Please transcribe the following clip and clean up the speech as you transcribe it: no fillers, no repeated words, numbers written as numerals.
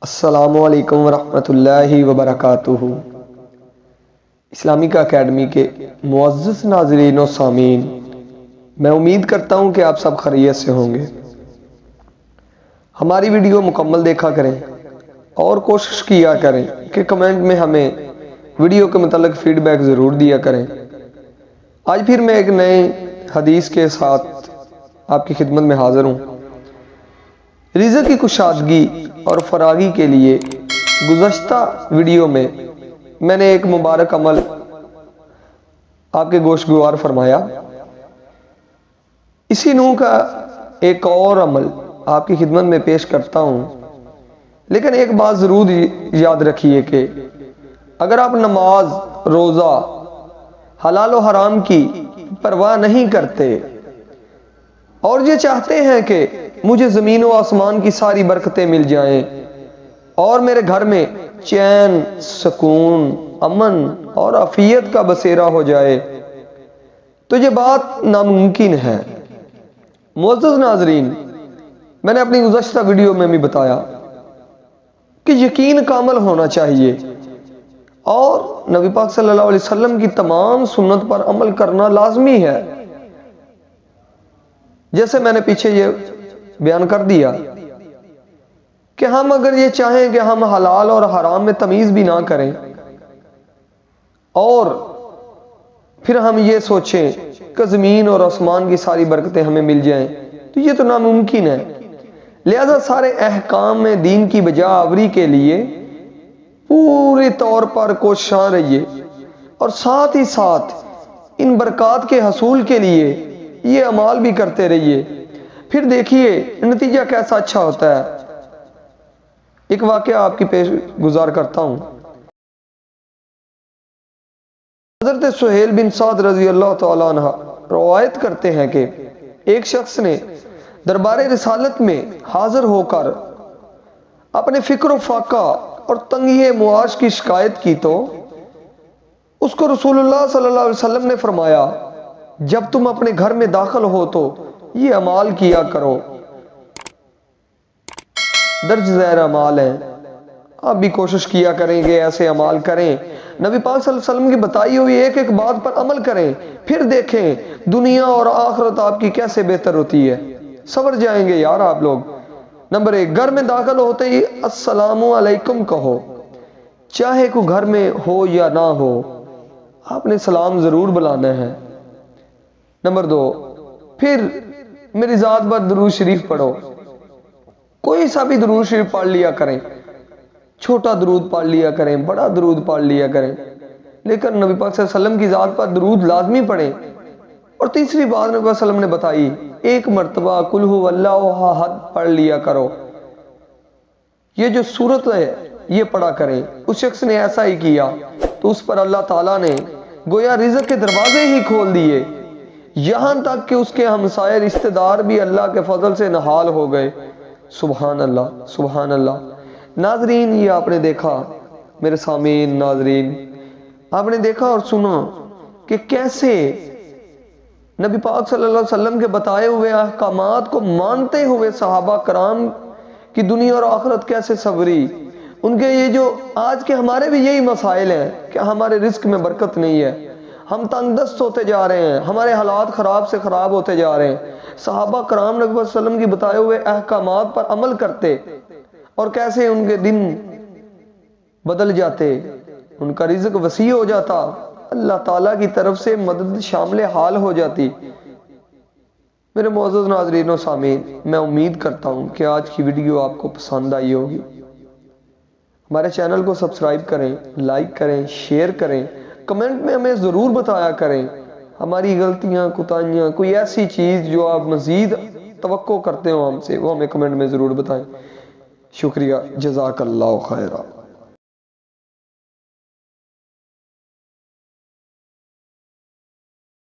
السلام علیکم ورحمۃ اللہ وبرکاتہ۔ اسلامی کا اکیڈمی کے معزز ناظرین و سامعین، میں امید کرتا ہوں کہ آپ سب خیریت سے ہوں گے۔ ہماری ویڈیو مکمل دیکھا کریں اور کوشش کیا کریں کہ کمنٹ میں ہمیں ویڈیو کے متعلق فیڈ بیک ضرور دیا کریں۔ آج پھر میں ایک نئے حدیث کے ساتھ آپ کی خدمت میں حاضر ہوں۔ رزق کی کشادگی اور فراغی کے لیے گزشتہ ویڈیو میں نے ایک مبارک عمل آپ کے گوش گوار فرمایا۔ اسی نوع کا ایک اور عمل آپ کی خدمت میں پیش کرتا ہوں، لیکن ایک بات ضرور یاد رکھیے کہ اگر آپ نماز، روزہ، حلال و حرام کی پرواہ نہیں کرتے اور یہ چاہتے ہیں کہ مجھے زمین و آسمان کی ساری برکتیں مل جائیں اور میرے گھر میں چین، سکون، امن اور عافیت کا بسیرا ہو جائے، تو یہ بات ناممکن ہے۔ معزز ناظرین، میں نے اپنی گزشتہ ویڈیو میں بھی بتایا کہ یقین کامل ہونا چاہیے اور نبی پاک صلی اللہ علیہ وسلم کی تمام سنت پر عمل کرنا لازمی ہے۔ جیسے میں نے پیچھے یہ بیان کر دیا کہ ہم اگر یہ چاہیں کہ ہم حلال اور حرام میں تمیز بھی نہ کریں اور پھر ہم یہ سوچیں کہ زمین اور آسمان کی ساری برکتیں ہمیں مل جائیں، تو یہ تو ناممکن ہے۔ لہذا سارے احکام میں دین کی بجا آوری کے لیے پوری طور پر کوشاں رہیے اور ساتھ ہی ساتھ ان برکات کے حصول کے لیے یہ اعمال بھی کرتے رہیے، پھر دیکھیے نتیجہ کیسا اچھا ہوتا ہے۔ ایک واقعہ آپ کی پیش گزار کرتا ہوں۔ حضرت سہیل بن سعد رضی اللہ تعالیٰ عنہ روایت کرتے ہیں کہ ایک شخص نے دربار رسالت میں حاضر ہو کر اپنے فکر و فاقہ اور تنگی معاش کی شکایت کی تو اس کو رسول اللہ صلی اللہ علیہ وسلم نے فرمایا، جب تم اپنے گھر میں داخل ہو تو یہ اعمال کیا کرو۔ درج ذیل اعمال ہیں، آپ بھی کوشش کیا کریں گے ایسے اعمال کریں، نبی پاک صلی اللہ علیہ وسلم کی بتائی ہوئی ایک ایک بات پر عمل کریں، پھر دیکھیں دنیا اور آخرت آپ کی کیسے بہتر ہوتی ہے۔ سنور جائیں گے یار آپ لوگ۔ نمبر 1، گھر میں داخل ہوتے ہی السلام علیکم کہو، چاہے کوئی گھر میں ہو یا نہ ہو، آپ نے سلام ضرور بلانا ہے۔ نمبر 2، پھر میری ذات پر درود شریف پڑھو، کوئی سا بھی درود شریف پڑھ لیا کریں، چھوٹا درود پڑھ لیا کریں، بڑا درود پڑھ لیا کریں، لیکن نبی پاک صلی اللہ علیہ وسلم کی ذات پر درود لازمی پڑھیں۔ اور تیسری بات نبی پاک صلی اللہ علیہ وسلم نے بتائی، ایک مرتبہ قل ھو اللہ احد پڑھ لیا کرو۔ یہ جو سورت ہے یہ پڑھا کریں۔ اس شخص نے ایسا ہی کیا تو اس پر اللہ تعالیٰ نے گویا رزق کے دروازے ہی کھول دیے، یہاں تک کہ اس کے ہمسائے رشتہ دار بھی اللہ کے فضل سے نحال ہو گئے۔ سبحان اللہ، سبحان اللہ۔ ناظرین، یہ آپ نے دیکھا، میرے سامعین ناظرین، آپ نے دیکھا اور سنا کہ کیسے نبی پاک صلی اللہ علیہ وسلم کے بتائے ہوئے احکامات کو مانتے ہوئے صحابہ کرام کی دنیا اور آخرت کیسے سنوری۔ ان کے یہ جو آج کے ہمارے بھی یہی مسائل ہیں کہ ہمارے رزق میں برکت نہیں ہے، ہم تنگ دست ہوتے جا رہے ہیں، ہمارے حالات خراب سے خراب ہوتے جا رہے ہیں۔ صحابہ کرام نبی صلی اللہ علیہ وسلم کی بتائے ہوئے احکامات پر عمل کرتے اور کیسے ان کے دن بدل جاتے، ان کا رزق وسیع ہو جاتا، اللہ تعالیٰ کی طرف سے مدد شامل حال ہو جاتی۔ میرے معزز ناظرین و سامعین، میں امید کرتا ہوں کہ آج کی ویڈیو آپ کو پسند آئی ہوگی۔ ہمارے چینل کو سبسکرائب کریں، لائک کریں، شیئر کریں، کمنٹ میں ہمیں ضرور بتایا کریں ہماری غلطیاں، کوتاہیاں، کوئی ایسی چیز جو آپ مزید توقع کرتے ہو ہم سے، وہ ہمیں کمنٹ میں ضرور بتائیں۔ شکریہ، جزاک اللہ خیرہ۔